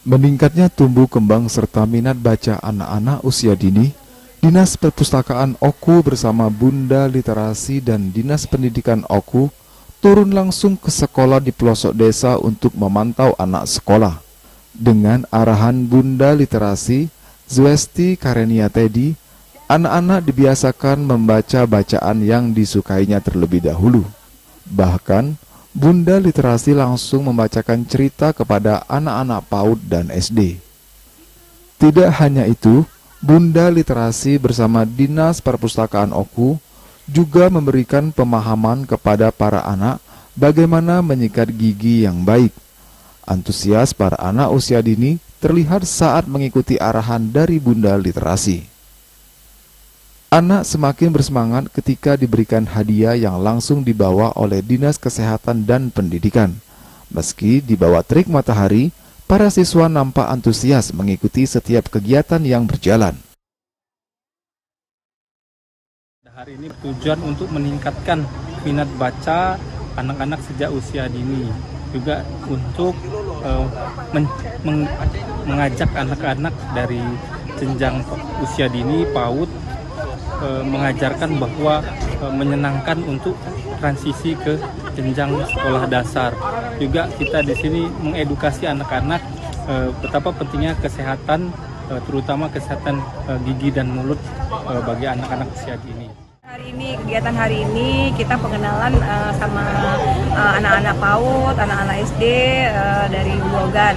Meningkatnya tumbuh kembang serta minat baca anak-anak usia dini, Dinas Perpustakaan Oku bersama Bunda Literasi dan Dinas Pendidikan Oku turun langsung ke sekolah di pelosok desa untuk memantau anak sekolah. Dengan arahan Bunda Literasi, Zwesti Karenia Tedi, anak-anak dibiasakan membaca bacaan yang disukainya terlebih dahulu. Bahkan, Bunda Literasi langsung membacakan cerita kepada anak-anak PAUD dan SD. Tidak hanya itu, Bunda Literasi bersama Dinas Perpustakaan Oku juga memberikan pemahaman kepada para anak bagaimana menyikat gigi yang baik. Antusias para anak usia dini terlihat saat mengikuti arahan dari Bunda Literasi. Anak semakin bersemangat ketika diberikan hadiah yang langsung dibawa oleh Dinas Kesehatan dan Pendidikan. Meski dibawa terik matahari, para siswa nampak antusias mengikuti setiap kegiatan yang berjalan. Hari ini tujuan untuk meningkatkan minat baca anak-anak sejak usia dini. Juga untuk mengajak anak-anak dari jenjang usia dini, PAUD, mengajarkan bahwa menyenangkan untuk transisi ke jenjang sekolah dasar. Juga kita di sini mengedukasi anak-anak betapa pentingnya kesehatan, terutama kesehatan gigi dan mulut bagi anak-anak usia dini. Kegiatan hari ini kita pengenalan sama anak-anak PAUD, anak-anak SD dari Bulogan.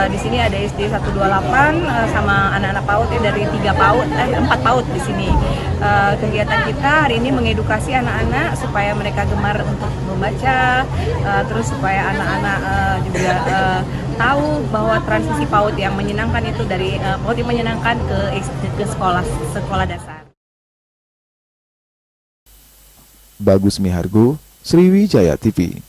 Di sini ada SD 128 sama anak-anak PAUD dari 4 PAUD di sini. Kegiatan kita hari ini mengedukasi anak-anak supaya mereka gemar untuk membaca, terus supaya anak-anak juga tahu bahwa transisi PAUD yang menyenangkan itu dari PAUD yang menyenangkan ke sekolah dasar. Bagus Mihargo, Sriwijaya TV.